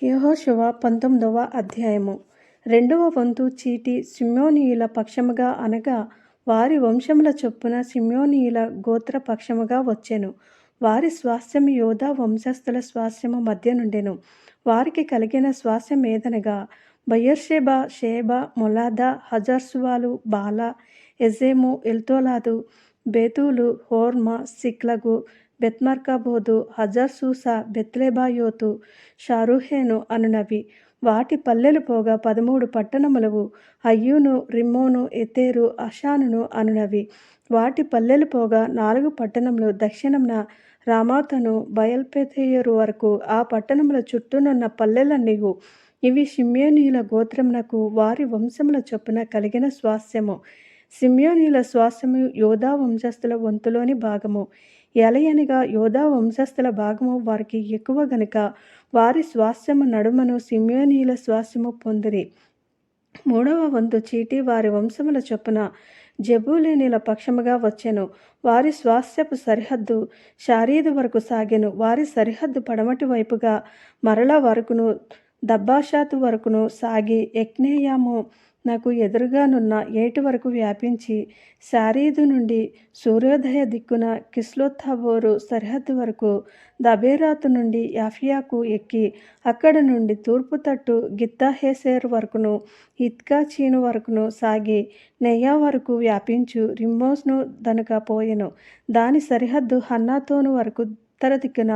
యెహోషువ 19వ అధ్యాయము. రెండవ వంతు చీటి షిమ్యోనీయుల పక్షముగా అనగా వారి వంశముల చొప్పున షిమ్యోనీయుల గోత్ర పక్షముగా వచ్చెను. వారి స్వాస్థ్యము యోధా వంశస్థుల స్వాస్థ్యము మధ్య నుండెను. వారికి కలిగిన స్వాస్థ్యమేదనగా బెయేర్షెబా, షేబ, మొలాదా, హజర్సువాలు, బాలా, ఎజెము, ఎల్తోలాదు, బేతూలు, హోర్మా, సిక్లగు, బెత్మర్కాబోదు, హజర్సూసా, బెత్లెబాయోతు, షారూహేను అనునవి. వాటి పల్లెలు పోగా 13 పట్టణములవు. అయ్యూను, రిమ్మోను, ఎతేరు, అషానును అనునవి. వాటి పల్లెలు పోగా 4 పట్టణములు. దక్షిణమున రామాతను బయల్పెతోరు వరకు ఆ పట్టణముల చుట్టూనున్న పల్లెలన్నీయు. ఇవి షిమ్యోనీయుల గోత్రమునకు వారి వంశముల చొప్పున కలిగిన స్వాస్థ్యము. షిమ్యోనీయుల స్వాస్థ్యము యోధా వంశస్థుల వంతులోని భాగము. ఎలయనగా యోధా వంశస్థుల భాగము వారికి ఎక్కువ గనుక వారి స్వాస్థ్యము నడుమను షిమ్యోనీయుల స్వాస్థ్యము పొందిరి. 3వ వంతు చీటి వారి వంశముల చొప్పున జెబూలూనీయుల పక్షముగా వచ్చెను. వారి స్వాస్థ్యపు సరిహద్దు షారీదు వరకు సాగెను. వారి సరిహద్దు పడమటి వైపుగా మరల వరకును దబ్బాషాతు వరకును సాగి యెక్నెయాము నాకు ఎదురుగానున్న ఏటి వరకు వ్యాపించి శారీదు నుండి సూర్యోదయ దిక్కున కిస్లోత్తాబోరు సరిహద్దు వరకు దబేరాతు నుండి యాఫియాకు ఎక్కి అక్కడ నుండి తూర్పు తట్టు గిత్తాహేసెరు వరకును ఇత్కాచీను వరకును సాగి నెయ్యా వరకు వ్యాపించు రిమ్మోస్ను దనుక పోయెను. దాని సరిహద్దు హన్నాతోను వరకు ఉత్తర దిక్కున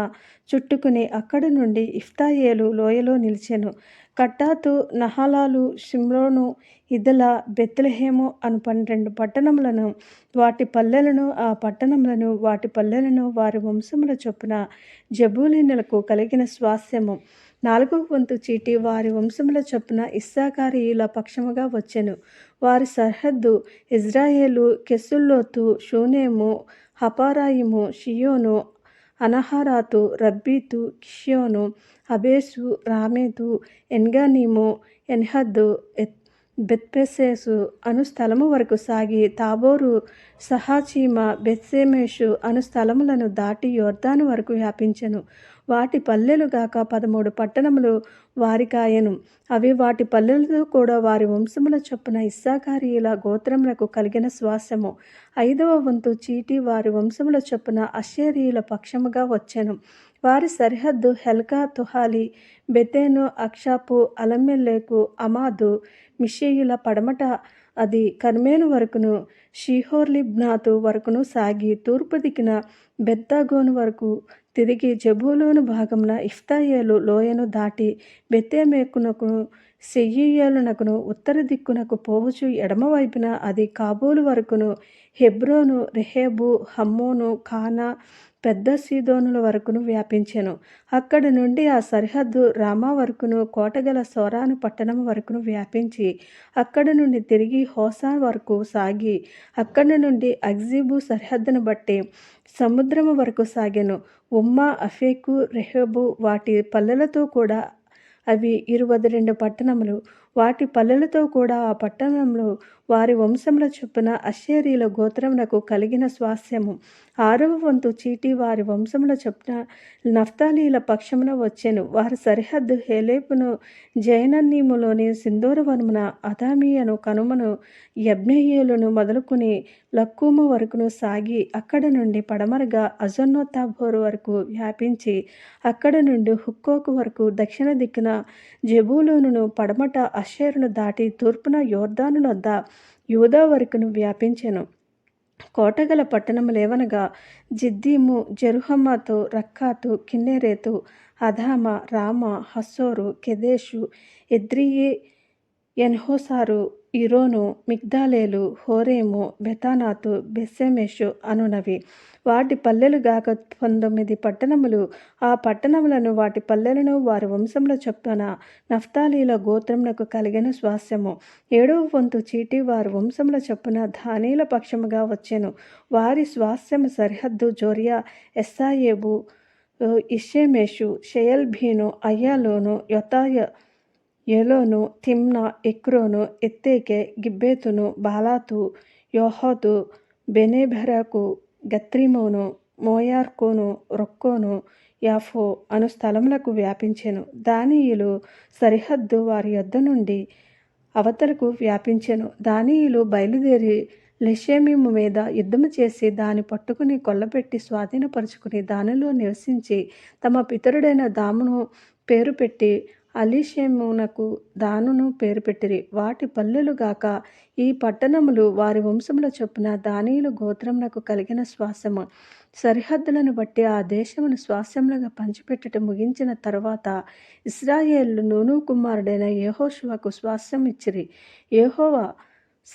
చుట్టుకుని అక్కడి నుండి ఇఫ్తాయేలు లోయలో నిలిచెను. కట్టాతు, నహలాలు, షిమ్రోను, ఇదలా, బెత్లెహేము అను 12 పట్టణములను వాటి పల్లెలను ఆ పట్టణములను వాటి పల్లెలను వారి వంశముల చొప్పున జెబూలూనీయులకు కలిగిన స్వాస్థ్యము. 4వ వంతు చీటి వారి వంశముల చొప్పున ఇశ్శాఖారీయుల పక్షముగా వచ్చెను. వారి సరిహద్దు ఇజ్రాయేలు, కెసుల్లోతు, షూనేము, హపారాయిము, షియోను, అనహరాతు, రబ్బీతు, కిష్యోను, అబేసు, రామేతు, ఎన్గన్నీము, ఎన్హద్దు, బెత్పస్సెసు అను స్థలము వరకు సాగి తాబోరు, షహచీమ, బెత్షెమెషు అను స్థలములను దాటి యొర్దాను వరకు వ్యాపించెను. వాటి పల్లెలు గాక 13 పట్టణములు వారికాయెను. అవి వాటి పల్లెలతో కూడా వారి వంశముల చొప్పున ఇశ్శాఖారీయుల గోత్రములకు కలిగిన స్వాస్థ్యము. 5వ వంతు చీటి వారి వంశముల చొప్పున ఆషేరీయుల పక్షముగా వచ్చెను. వారి సరిహద్దు హెల్కా, తుహాలి, బెతెను, అక్షాపు, అలమెలెకు, అమాదు, మిషీయుల పడమట అది కర్మెను వరకును షీహోర్లిబ్నాతు వరకును సాగి తూర్పు దిక్కున బెత్దాగోను వరకు తిరిగి జెబూలూను భాగమున ఇఫ్తాయేలు లోయను దాటి బెతెమెకునకును సెయీయేలునకును ఉత్తర దిక్కునకు పోవచ్చు ఎడమవైపున అది కాబూలు వరకును హెబ్రోను, రెహోబు, హమ్మోను, కానా, పెద్ద సీదోనుల వరకును వ్యాపించెను. అక్కడి నుండి ఆ సరిహద్దు రామా వరకును కోటగల సోరాను పట్టణము వరకును వ్యాపించి అక్కడి నుండి తిరిగి హోసా వరకు సాగి అక్కడి నుండి అక్జీబు సరిహద్దును బట్టి సముద్రము వరకు సాగెను. ఉమ్మా, అఫెకు, రెహోబు వాటి పల్లెలతో కూడా అవి 22 పట్టణములు. వాటి పల్లెలతో కూడా ఆ పట్టణములు వారి వంశముల చొప్పున ఆషేరీయుల గోత్రమునకు కలిగిన స్వాస్థ్యము. 6వ వంతు చీటి వారి వంశముల చొప్పున నఫ్తాలీయుల పక్షమున వచ్చెను. వారి సరిహద్దు హేలెపును జయనన్నీములోని సింధూరవనమున అదామీయను కనుమను యబ్నెయేలును మొదలుకొని లక్కూము వరకును సాగి అక్కడ నుండి పడమరగా అజోన్నోతాబోరు వరకు వ్యాపించి అక్కడ నుండి హుక్కోకు వరకు దక్షిణ దిక్కున జెబూలూనును పడమట ఆషేరును దాటి తూర్పున యొర్దాను నొద్ద యూదా వరకును వ్యాపించెను. కోటగల పట్టణములేవనగా జిద్దీము, జెరుహమ్మతు, రక్కాతు, కిన్నెరెతు, అదామ, రామ, హసోరు, కెదెషు, ఎద్రెయి, ఎన్హోసారు, ఇరోను, మిగ్దాలేలు, హోరేము, బెతానాతు, బెత్షెమెషు అనునవి. వాటి పల్లెలు గాక 19 పట్టణములు. ఆ పట్టణములను వాటి పల్లెలను వారి వంశముల చొప్పున నఫ్తాలీయుల గోత్రమునకు కలిగిన స్వాస్థ్యము. 7వ వంతు చీటి వారి వంశముల చొప్పున దానీయుల పక్షముగా వచ్చెను. వారి స్వాస్థ్యము సరిహద్దు జొర్యా, ఎష్తాయోబు, ఇషెమెషు, షెయల్బీను, అయ్యాలోను, ఏలోను, తిమ్నా, ఎక్రోను, ఎత్తెకే, గిబ్బెతును, బాలాతు, యెహోదు, బెనేబెరకు, గత్రిమ్మోను, మోయార్కోను, రొక్కోను, యాఫో అను స్థలములకు వ్యాపించెను. దానియేలు సరిహద్దు వారి యొద్ద నుండి అవతలకు వ్యాపించెను. దానియేలు బయలుదేరి లెషెమీము మీద యుద్ధము చేసి దాని పట్టుకుని కొల్లపెట్టి స్వాధీనపరుచుకుని దానిలో నివసించి తమ పితరుడైన దామును పేరు పెట్టి అలీషెమునకు దానును పేరు పెట్టిరి. వాటి పల్లెలు గాక ఈ పట్టణములు వారి వంశముల చొప్పున దానియేలు గోత్రమునకు కలిగిన స్వాస్థ్యము. సరిహద్దులను బట్టి ఆ దేశమును స్వాస్థ్యములుగా పంచిపెట్టుట ముగించిన తరువాత ఇశ్రాయేలు నూను కుమారుడైన యెహోషువకు స్వాస్థ్యం ఇచ్చిరి. యెహోవా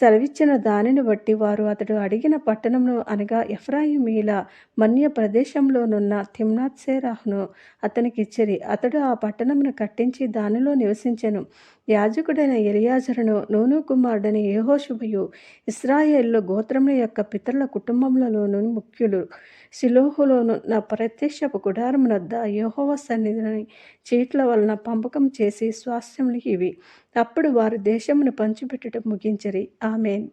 సెలవిచ్చిన దానిని బట్టి వారు అతడు అడిగిన పట్టణమును అనగా ఎఫ్రాయిమీల మన్య ప్రదేశంలోనున్న తిమ్నాత్సేరహును అతనికిచ్చిరి. అతడు ఆ పట్టణమును కట్టించి దానిలో నివసించెను. యాజకుడైన ఎలియాజరును నూను కుమారుడైన యెహోషువయు ఇశ్రాయేలు గోత్రముల యొక్క పితరుల కుటుంబములలోను ముఖ్యులు. షిలోహులోనున్న ప్రత్యక్షపు గుడారమునొద్ద యెహోవా సన్నిధిని చీట్ల వలన పంపకం చేసి స్వాస్థ్యములు ఇవి. అప్పుడు వారు దేశమును పంచిపెట్టుట ముగించిరి. ఆమేన్.